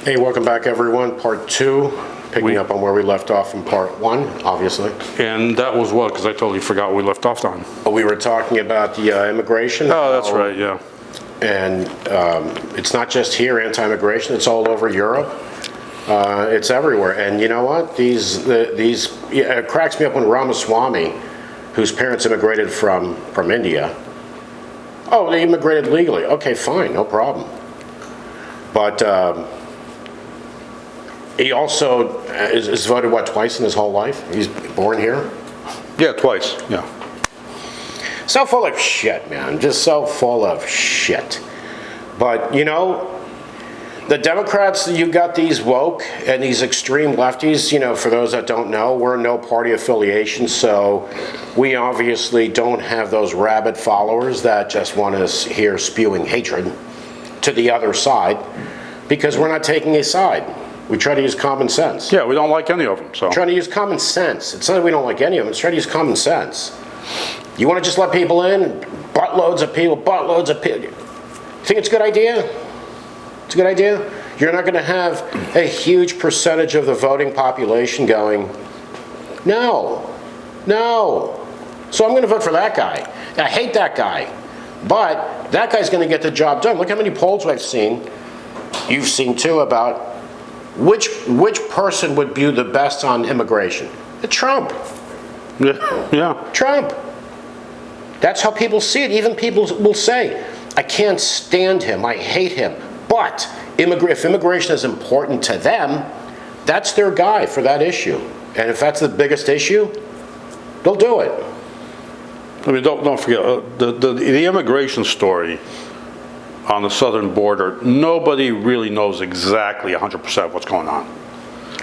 Hey, welcome back, everyone. Part 2, picking up on where we left off in part 1, obviously. And that was what? Because I totally forgot what we left off on. We were talking about the immigration. Oh, that's right, yeah. And it's not just here, anti-immigration. It's all over Europe. It's everywhere. And you know what? It cracks me up when Ramaswamy, whose parents immigrated from India. Oh, they immigrated legally. Okay, fine, no problem. But he also is voted, what, twice in his whole life? He's born here? Yeah, twice, yeah. So full of shit, man. Just so full of shit. But, you know, the Democrats, you've got these woke and these extreme lefties, you know, for those that don't know, we're no party affiliation, so we obviously don't have those rabid followers that just want us here spewing hatred to the other side, because we're not taking a side. We try to use common sense. Yeah, we don't like any of them, so. Trying to use common sense. It's not that we don't like any of them, it's trying to use common sense. You want to just let people in, buttloads of people. Think it's a good idea? It's a good idea? You're not going to have a huge percentage of the voting population going, no. So I'm going to vote for that guy. I hate that guy. But that guy's going to get the job done. Look how many polls I've seen. You've seen too about which person would be the best on immigration. Trump. Yeah. Trump. That's how people see it. Even people will say, I can't stand him. I hate him. But if immigration is important to them, that's their guy for that issue. And if that's the biggest issue, they'll do it. I mean, don't forget, the immigration story on the southern border, nobody really knows exactly 100% what's going on.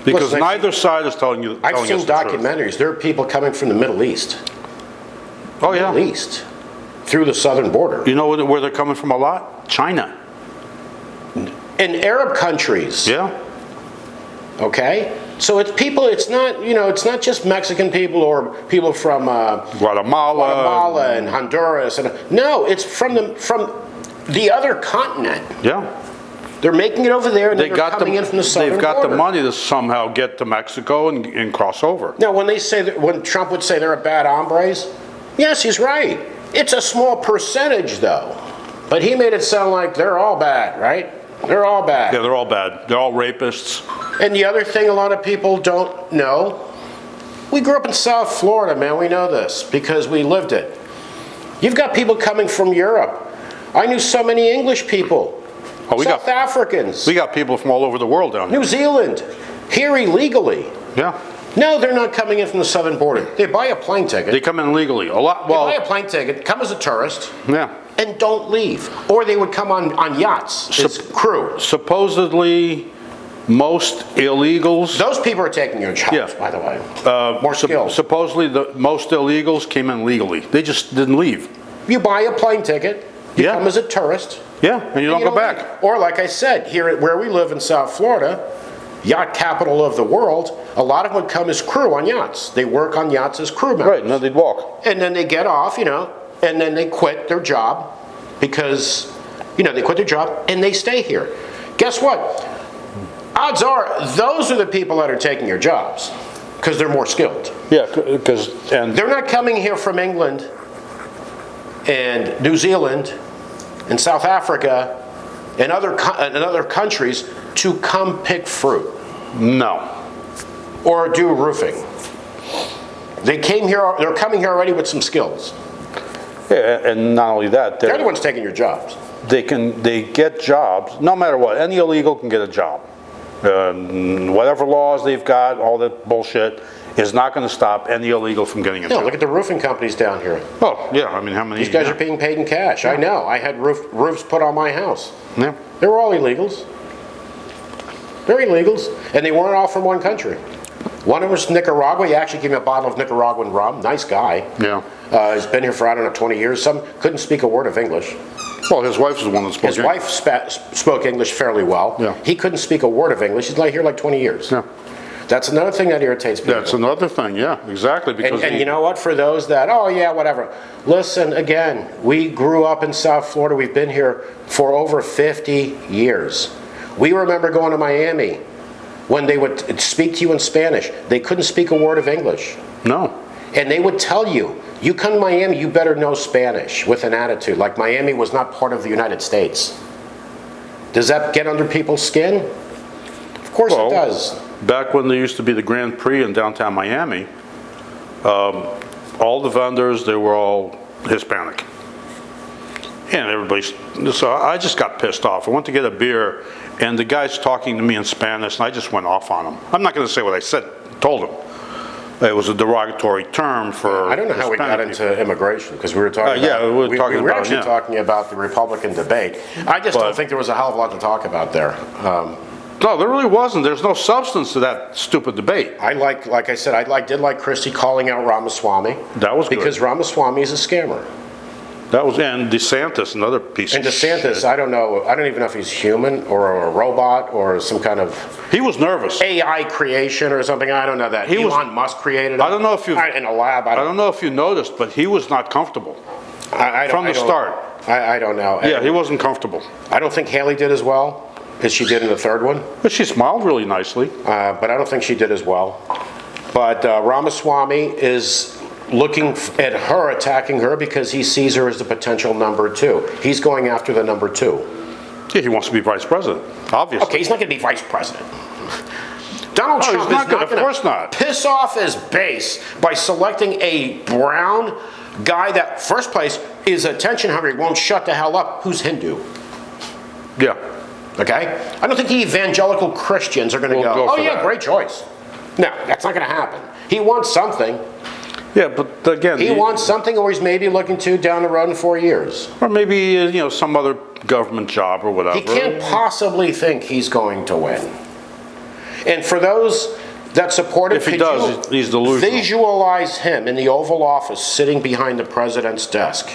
Because neither side is telling us the truth. I've seen documentaries. There are people coming from the Middle East. Oh, yeah. Middle East. Through the southern border. You know where they're coming from a lot? China. In Arab countries. Yeah. Okay? So it's people, it's not, you know, it's not just Mexican people or people from Guatemala and Honduras. No, it's from the other continent. Yeah. They're making it over there and they're coming in from the southern border. They've got the money to somehow get to Mexico and cross over. Now, when Trump would say they're a bad hombres, yes, he's right. It's a small percentage, though. But he made it sound like they're all bad, right? They're all bad. Yeah, they're all bad. They're all rapists. And the other thing a lot of people don't know, we grew up in South Florida, man. We know this because we lived it. You've got people coming from Europe. I knew so many English people. South Africans. We got people from all over the world down here. New Zealand. Here illegally. Yeah. No, they're not coming in from the southern border. They buy a plane ticket. They come in legally. They buy a plane ticket, come as a tourist. Yeah. And don't leave. Or they would come on yachts as crew. Supposedly, most illegals... Those people are taking your jobs, by the way. More skilled. Supposedly, most illegals came in legally. They just didn't leave. You buy a plane ticket, you come as a tourist. Yeah, and you don't go back. Leave. Or like I said, here where we live in South Florida, yacht capital of the world, a lot of them would come as crew on yachts. They work on yachts as crew members. Right, and then they'd walk. And then they get off, you know, and then they quit their job because, you know, they quit their job and they stay here. Guess what? Odds are those are the people that are taking your jobs because they're more skilled. Yeah, because... They're not coming here from England and New Zealand and South Africa and other countries to come pick fruit. No. Or do roofing. They're coming here already with some skills. Yeah, and not only that, they're the ones taking your jobs. They get jobs, no matter what. Any illegal can get a job. Whatever laws they've got, all that bullshit, is not going to stop any illegal from getting a job. No, look at the roofing companies down here. Oh, yeah, I mean, how many... These guys are being paid in cash. Yeah. I know. I had roofs put on my house. Yeah. They were all illegals. They're illegals. And they weren't all from one country. One of them was Nicaragua. He actually gave me a bottle of Nicaraguan rum. Nice guy. Yeah. He's been here for, I don't know, 20 years. Some couldn't speak a word of English. Well, his wife was the one that spoke English. His wife spoke English fairly well. Yeah. He couldn't speak a word of English. He's here like 20 years. Yeah. That's another thing that irritates people. That's another thing, yeah, exactly. Because and you know what, for those that, oh yeah, whatever. Listen, again, we grew up in South Florida. We've been here for over 50 years. We remember going to Miami when they would speak to you in Spanish. They couldn't speak a word of English. No. And they would tell you, you come to Miami, you better know Spanish, with an attitude, like Miami was not part of the United States. Does that get under people's skin? Of course it does. Back when there used to be the Grand Prix in downtown Miami, all the vendors, they were all Hispanic. And so I just got pissed off. I went to get a beer, and the guy's talking to me in Spanish, and I just went off on him. I'm not going to say what I told him. It was a derogatory term for I don't know how we got into immigration, because we were talking about, we were actually talking about the Republican debate. I just don't think there was a hell of a lot to talk about there. No, there really wasn't. There's no substance to that stupid debate. Like I said, I did like Christie calling out Ramaswamy. That was good. Because Ramaswamy is a scammer. And DeSantis, another piece of shit. And DeSantis, I don't even know if he's human or a robot or some kind of... He was nervous. AI creation or something, I don't know that. Elon Musk created it. I don't know if you... In a lab, I don't know if you noticed, but he was not comfortable. From the start. I don't know. Yeah, he wasn't comfortable. I don't think Haley did as well as she did in the third one. But she smiled really nicely. But I don't think she did as well. But Ramaswamy is looking at her, attacking her, because he sees her as the potential number 2. He's going after the number 2. Yeah, he wants to be vice president, obviously. Okay, he's not going to be vice president. Donald Trump is not going to piss off his base by selecting a brown guy that, first place, is attention hungry, won't shut the hell up, who's Hindu. Yeah. Okay? I don't think the evangelical Christians are going to go, oh yeah, great choice. No, that's not going to happen. He wants something. Yeah, but again... He wants something, or he's maybe looking to down the road in 4 years. Or maybe, some other government job or whatever. He can't possibly think he's going to win. And for those that support him, if he does, he's delusional. Visualize him in the Oval Office sitting behind the president's desk.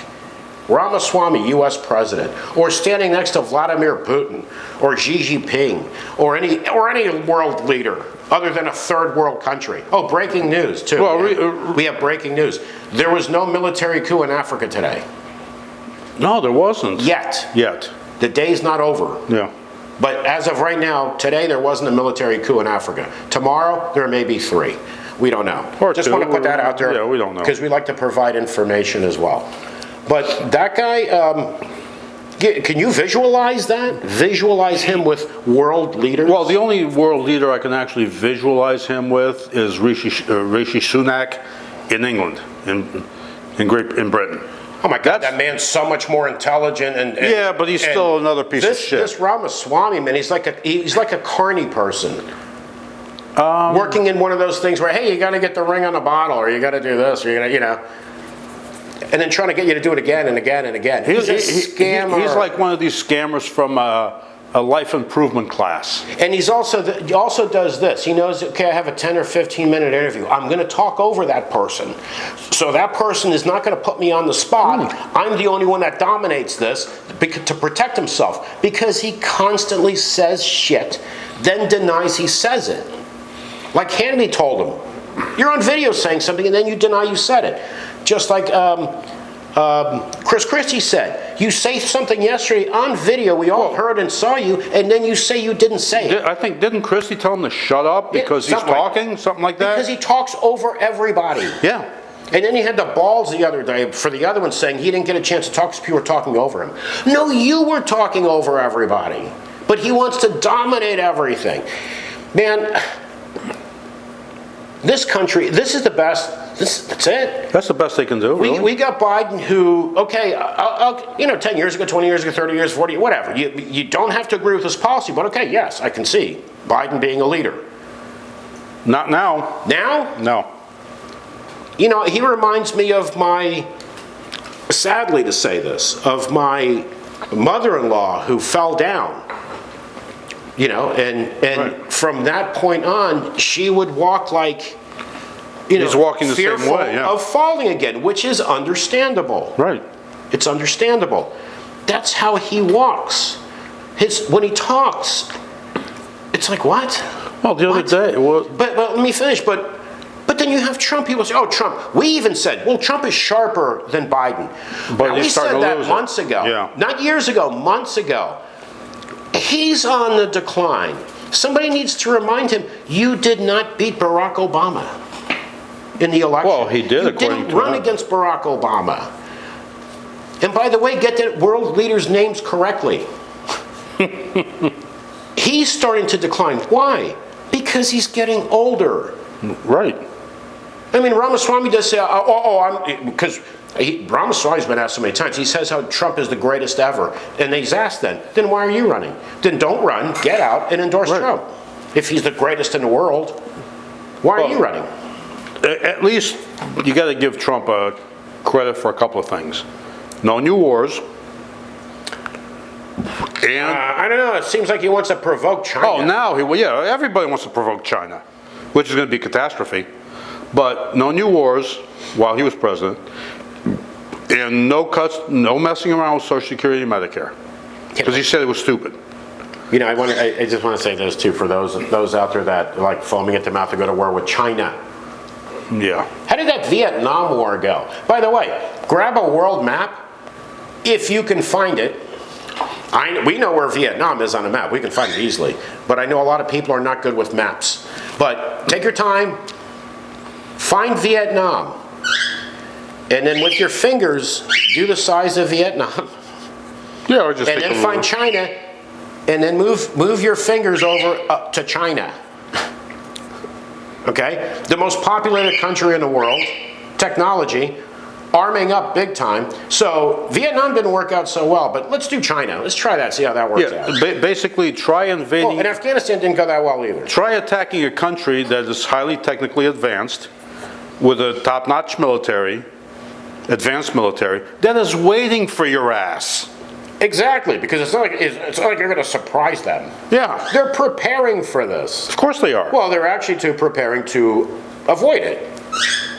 Ramaswamy, U.S. president, or standing next to Vladimir Putin, or Xi Jinping, or any world leader other than a third world country. Oh, breaking news, too. Well, we have breaking news. There was no military coup in Africa today. No, there wasn't. Yet. The day's not over. Yeah. But as of right now, today there wasn't a military coup in Africa. Tomorrow, there may be 3. We don't know. Just want to put that out there. Yeah, we don't know. Because we like to provide information as well. But that guy, can you visualize that? Visualize him with world leaders? Well, the only world leader I can actually visualize him with is Rishi Sunak in England, in Britain. Oh my God, that man's so much more intelligent and yeah, but he's still another piece of shit. This Ramaswamy, man, he's like a carny person. Working in one of those things where, hey, you got to get the ring on the bottle, or you got to do this, or you got to, and then trying to get you to do it again and again and again. He's a scammer. He's like one of these scammers from a life improvement class. And he also does this. He knows, okay, I have a 10 or 15 minute interview. I'm going to talk over that person. So that person is not going to put me on the spot. I'm the only one that dominates this to protect himself, because he constantly says shit, then denies he says it. Like Hannity told him, you're on video saying something and then you deny you said it. Just like Chris Christie said, you say something yesterday on video, we all heard and saw you, and then you say you didn't say it. I think, didn't Christie tell him to shut up because he's talking? Something like that? Because he talks over everybody. Yeah. And then he had the balls the other day for the other one saying he didn't get a chance to talk because people were talking over him. No, you were talking over everybody. But he wants to dominate everything. Man, this country, this is the best. That's it. That's the best they can do, really. We got Biden who, okay, 10 years ago, 20 years ago, 30 years, 40, whatever. You don't have to agree with his policy, but okay, yes, I can see Biden being a leader. Not now. Now? No. He reminds me of sadly to say this, of my mother-in-law who fell down. And right. From that point on, she would walk like, he's walking the same way, yeah. Of falling again, which is understandable. Right. It's understandable. That's how he walks. When he talks, it's like, what? Well, the other day... But let me finish. But then you have Trump. People say, oh, Trump. We even said, well, Trump is sharper than Biden. But we said that months ago. Yeah. Not years ago, months ago. He's on the decline. Somebody needs to remind him, you did not beat Barack Obama in the election. Well, he did, You according didn't to run him. against Barack Obama. And by the way, get the world leaders' names correctly. He's starting to decline. Why? Because he's getting older. Right. I mean, Ramaswamy does say, because Ramaswamy's been asked so many times, he says how Trump is the greatest ever. And he's asked then why are you running? Then don't run, get out, and endorse Trump. If he's the greatest in the world, why are you running? At least you got to give Trump credit for a couple of things. No new wars. And I don't know, it seems like he wants to provoke China. now everybody wants to provoke China, which is going to be a catastrophe. But no new wars while he was president, and no cuts, no messing around with Social Security and Medicare, because he said it was stupid. You know, I just want to say this too, for those out there that like foaming at the mouth to go to war with China. Yeah. How did that Vietnam War go? By the way, grab a world map, if you can find it. We know where Vietnam is on a map. We can find it easily. But I know a lot of people are not good with maps. But take your time, find Vietnam, and then with your fingers, do the size of Vietnam. Yeah, or just And then find China, and then move your fingers over to China. Okay? The most populated country in the world, technology, arming up big time. So Vietnam didn't work out so well, but let's do China. Let's try that, see how that works out. Basically, try invading. And Afghanistan didn't go that well either. Try attacking a country that is highly technically advanced, with a top-notch military, advanced military, that is waiting for your ass. Exactly, because it's not like you're going to surprise them. Yeah. They're preparing for this. Of course they are. Well, they're actually preparing to avoid it.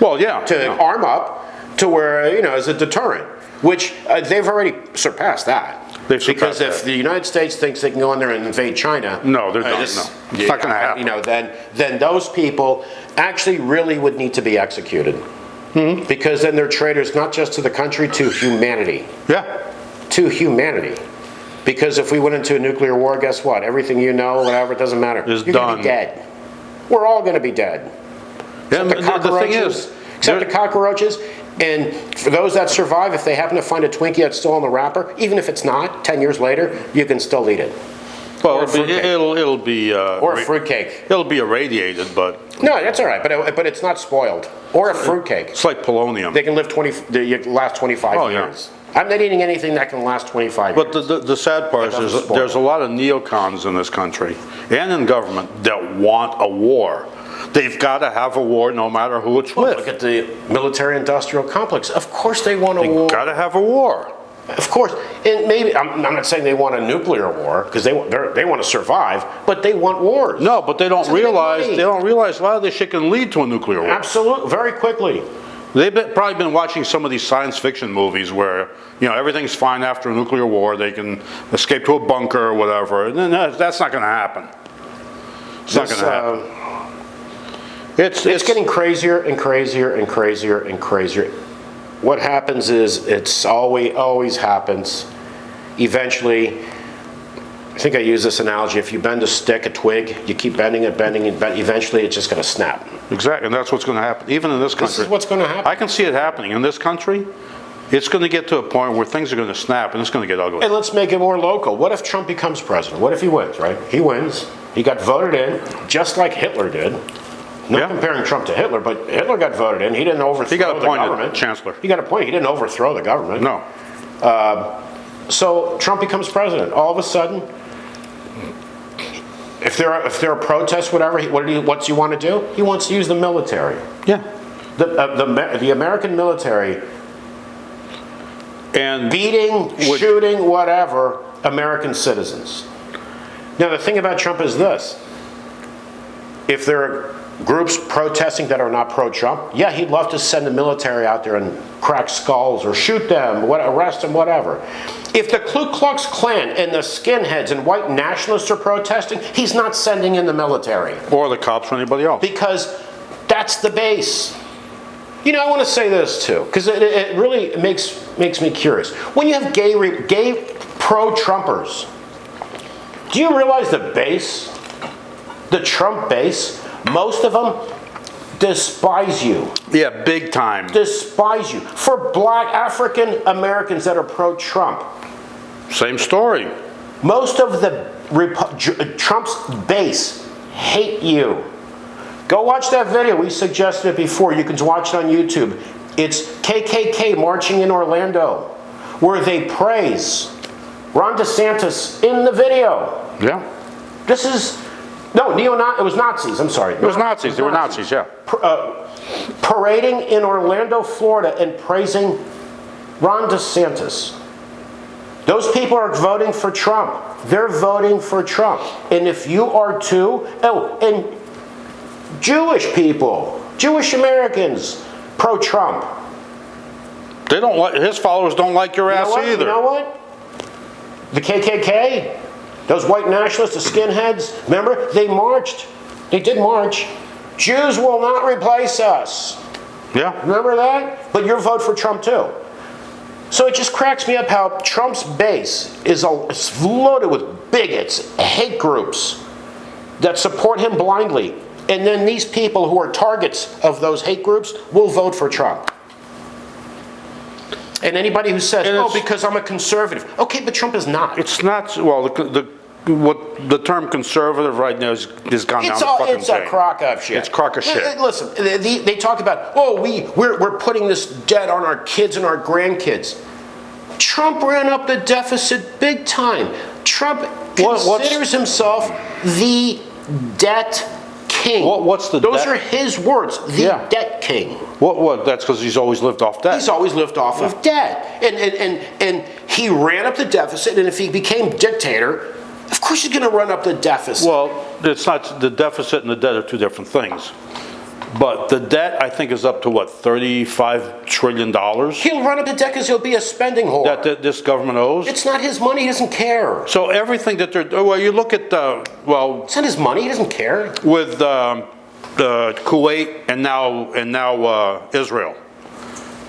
Well, yeah. To arm up to where, as a deterrent, which they've already surpassed that. Because if the United States thinks they can go in there and invade China, no, they're not. No, it's not going to happen. Then those people actually really would need to be executed. Mm-hmm. Because then they're traitors not just to the country, to humanity. Yeah. To humanity. Because if we went into a nuclear war, guess what? Everything whatever, it doesn't matter. You're going to be dead. We're all going to be dead. Yeah, the thing is, except the cockroaches. And for those that survive, if they happen to find a Twinkie that's still in the wrapper, even if it's not, 10 years later, you can still eat it. Well, it'll be or a fruitcake. It'll be irradiated, but no, that's all right. But it's not spoiled. Or a fruitcake. It's like polonium. They can last 25 years. Yeah. I'm not eating anything that can last 25 years. But the sad part is there's a lot of neocons in this country and in government that want a war. They've got to have a war no matter who it's with. Look at the military-industrial complex. Of course they want a war. They've got to have a war. Of course. And maybe, I'm not saying they want a nuclear war, because they want to survive, but they want wars. No, but they don't realize a lot of this shit can lead to a nuclear war. Absolutely. Very quickly. They've probably been watching some of these science fiction movies where, everything's fine after a nuclear war. They can escape to a bunker or whatever. And then that's not going to happen. It's not going to happen. It's getting crazier and crazier and crazier and crazier. What happens is it's always happens. Eventually, I think I use this analogy. If you bend a stick, a twig, you keep bending it, eventually it's just going to snap. Exactly, and that's what's going to happen. Even in this country. This is what's going to happen. I can see it happening. In this country, it's going to get to a point where things are going to snap and it's going to get ugly. And let's make it more local. What if Trump becomes president? What if he wins, right? He wins. He got voted in, just like Hitler did. Not comparing Trump to Hitler, but Hitler got voted in. He didn't overthrow the government. He got appointed chancellor. He got appointed. He didn't overthrow the government. No. So Trump becomes president. All of a sudden, if there are protests, whatever, what's he want to do? He wants to use the military. Yeah. The American military and beating, shooting, whatever, American citizens. Now the thing about Trump is this: if there are groups protesting that are not pro-Trump, yeah, he'd love to send the military out there and crack skulls or shoot them, arrest them, whatever. If the Ku Klux Klan and the skinheads and white nationalists are protesting, he's not sending in the military. Or the cops or anybody else. Because that's the base. I want to say this too, because it really makes me curious. When you have gay pro-Trumpers Do you realize the base, the Trump base, most of them despise you. Yeah, big time. Despise you. For black African Americans that are pro-Trump. Same story. Most of the Trump's base hate you. Go watch that video. We suggested it before. You can watch it on YouTube. It's KKK marching in Orlando, where they praise Ron DeSantis in the video. Yeah. This is, no, it was Nazis, I'm sorry. It was Nazis. They were Nazis, yeah. Parading in Orlando, Florida, and praising Ron DeSantis. Those people are voting for Trump. They're voting for Trump. And if you are too, and Jewish people, Jewish Americans, pro-Trump. They don't like, his followers don't like your ass either. You know what? The KKK, those white nationalists, the skinheads, remember? They marched. They did march. Jews will not replace us. Yeah. Remember that? But you vote for Trump too. So it just cracks me up how Trump's base is loaded with bigots, hate groups that support him blindly. And then these people who are targets of those hate groups will vote for Trump. And anybody who says, because I'm a conservative. Okay, but Trump is not. It's not, well, what the term conservative right now is gone down the fucking drain. It's a crock of shit. It's crock of shit. Listen, they talk about, we're putting this debt on our kids and our grandkids. Trump ran up the deficit big time. Trump considers himself the debt king. What's the Those debt? are his words, the debt king. What? That's because he's always lived off debt. He's always lived off of debt. And he ran up the deficit, and if he became dictator, of course he's going to run up the deficit. Well, it's not, the deficit and the debt are two different things. But the debt, I think, is up to what, $35 trillion? He'll run up the debt because he'll be a spending whore. That this government owes? It's not his money, he doesn't care. So everything that they're, well, you look at, It's not his money, he doesn't care. with Kuwait and now Israel.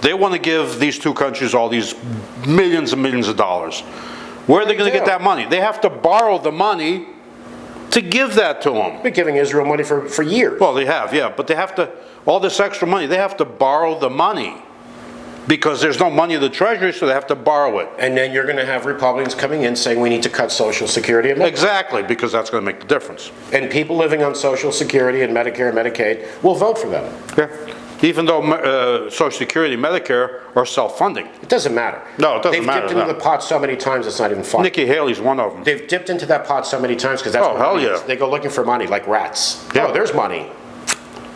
They want to give these two countries all these millions and millions of dollars. Where are they going to get that money? They have to borrow the money to give that to them. Been giving Israel money for years. Well, they have, yeah, but they have to, all this extra money, they have to borrow the money because there's no money in the Treasury, so they have to borrow it. And then you're going to have Republicans coming in saying we need to cut Social Security and Medicare. Exactly, because that's going to make the difference. And people living on Social Security and Medicare and Medicaid will vote for them. Yeah. Even though Social Security and Medicare are self-funding. It doesn't matter. No, it doesn't matter. They've dipped into the pot so many times it's not even funny. Nikki Haley's one of them. They've dipped into that pot so many times because that's what money is. They go looking for money like rats. Yeah. Oh, there's money.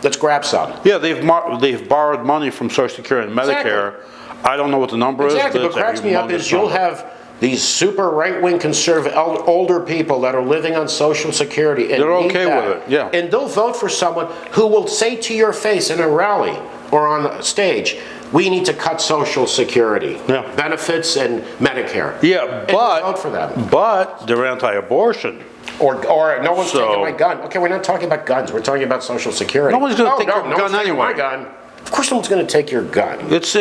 Let's grab some. Yeah, they've borrowed money from Social Security and Medicare. Exactly. I don't know what the number is. Exactly. What cracks me up is you'll have these super right-wing conservative older people that are living on Social Security and they're okay with it. Yeah. And they'll vote for someone who will say to your face in a rally or on a stage, we need to cut Social Security benefits and Medicare. Yeah, but vote for them. But they're anti-abortion. Or no one's taking my gun. Okay, we're not talking about guns. We're talking about Social Security. No one's going to take your gun anyway. My gun. Of course, no one's going to take your gun. That's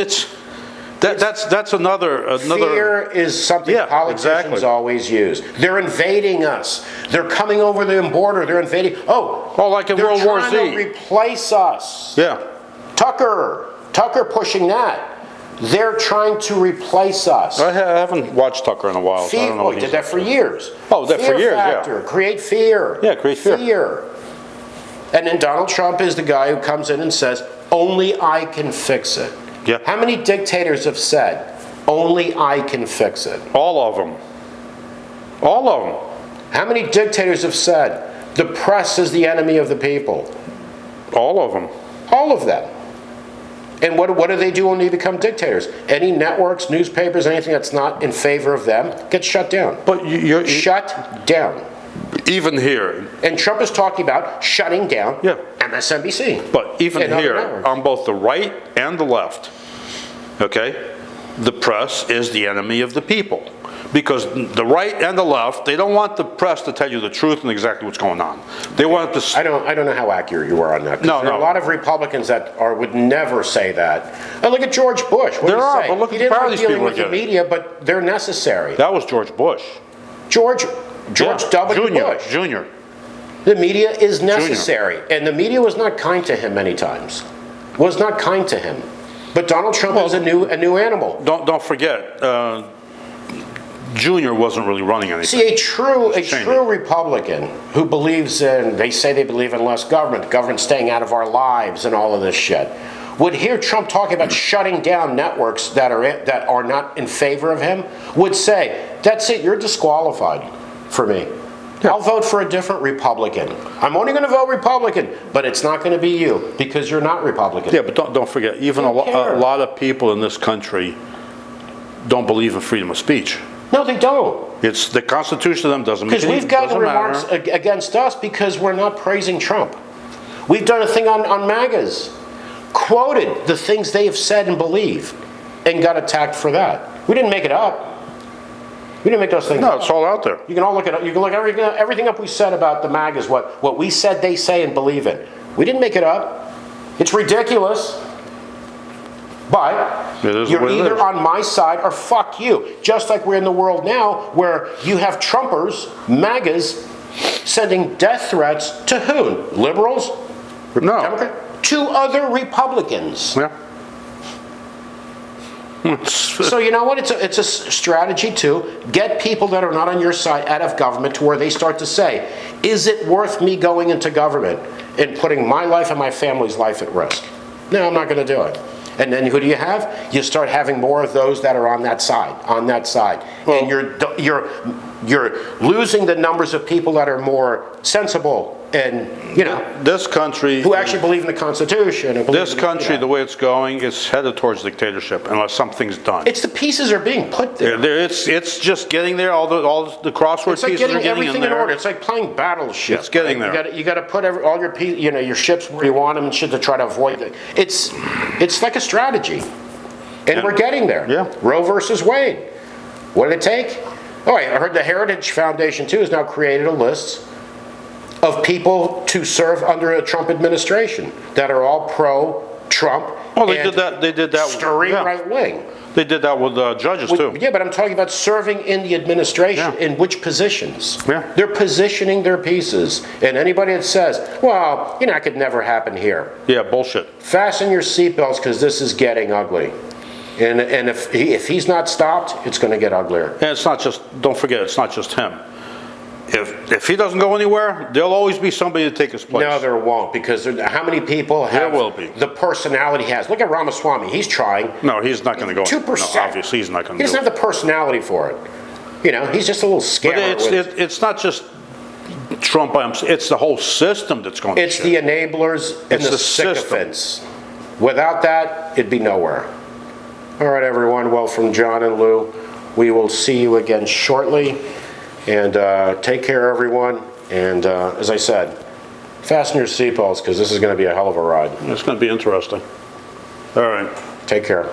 another. Fear is something politicians always use. They're invading us. They're coming over the border. They're invading. Like in World War Z. They're trying to replace us. Yeah. Tucker pushing that. They're trying to replace us. I haven't watched Tucker in a while. Fear, so I don't know he did that for years. Oh, that for years, factor, create fear. Yeah, create fear. And then Donald Trump is the guy who comes in and says, only I can fix it. Yeah. How many dictators have said, only I can fix it? All of them. All of them. How many dictators have said, the press is the enemy of the people? All of them. All of them. And what do they do when they become dictators? Any networks, newspapers, anything that's not in favor of them gets shut down. But you're shut down. Even here. And Trump is talking about shutting down MSNBC. But even here, on both the right and the left, okay, the press is the enemy of the people. Because the right and the left, they don't want the press to tell you the truth and exactly what's going on. They want to. I don't know how accurate you are on that. No, there are a lot of Republicans that would never say that. And look at George Bush. What there are, say? but look he at didn't the like these dealing people with the media, but they're necessary. That was George Bush. George George Yeah, W. Bush. Junior. The media is necessary, and the media was not kind to him many times. Was not kind to him. But Donald Trump is a new animal. Don't forget, Junior wasn't really running anything. See, a true Republican who believes in, they say they believe in less government, government staying out of our lives and all of this shit, would hear Trump talking about shutting down networks that are not in favor of him, would say, that's it, you're disqualified for me. Yeah. I'll vote for a different Republican. I'm only going to vote Republican, but it's not going to be you because you're not Republican. Yeah, but don't forget, even a lot of people in this country don't believe in freedom of speech. No, they don't. It's the Constitution of them doesn't make Because we've gotten remarks against us because we're not praising Trump. We've done a thing on MAGAs, quoted the things they have said and believe, and got attacked for that. We didn't make it up. We didn't make those things up. No, it's all out there. You can all look at it. You can look everything up we said about the MAGAs, what we said they say and believe in. We didn't make it up. It's ridiculous. But you're either on my side or fuck you. Just like we're in the world now where you have Trumpers, MAGAs, sending death threats to who? Liberals? No. Democrats? To other Republicans. Yeah. So you know what? It's a strategy to get people that are not on your side out of government to where they start to say, is it worth me going into government and putting my life and my family's life at risk? No, I'm not going to do it. And then who do you have? You start having more of those that are on that side, well, and you're losing the numbers of people that are more sensible and, this country who actually believe in the Constitution. And this country, the way it's going, is headed towards dictatorship unless something's done. It's the pieces are being put there. It's just getting there. All the crossword pieces are getting everything in there. order. It's like playing battleship. It's getting there. You got to put all your your ships where you want them and shit to try to avoid it. It's like a strategy, and we're getting there. Yeah. Roe versus Wade. What did it take? Oh, I heard the Heritage Foundation too has now created a list of people to serve under a Trump administration that are all pro-Trump. Well, they did that. Stirring right wing. They did that with judges too. Yeah, but I'm talking about serving in the administration. Yeah. In which positions? Yeah. They're positioning their pieces. And anybody that says, well, that could never happen here. Yeah, bullshit. Fasten your seatbelts because this is getting ugly. And if he's not stopped, it's going to get uglier. And it's not just, don't forget, it's not just him. If he doesn't go anywhere, there'll always be somebody to take his place. No, there won't, because how many people have the personality he has? Look at Ramaswamy. He's trying. No, he's not going to go. 2%. No, obviously, he's not going to. He doesn't have the personality for it. He's just a little scammer. But it's not just Trump by himself. It's the whole system that's going to It's the enablers and the sycophants. Without that, it'd be nowhere. All right, everyone. Well, from John and Lou, we will see you again shortly. And take care, everyone. And as I said, fasten your seatbelts because this is going to be a hell of a ride. It's going to be interesting. All right. Take care.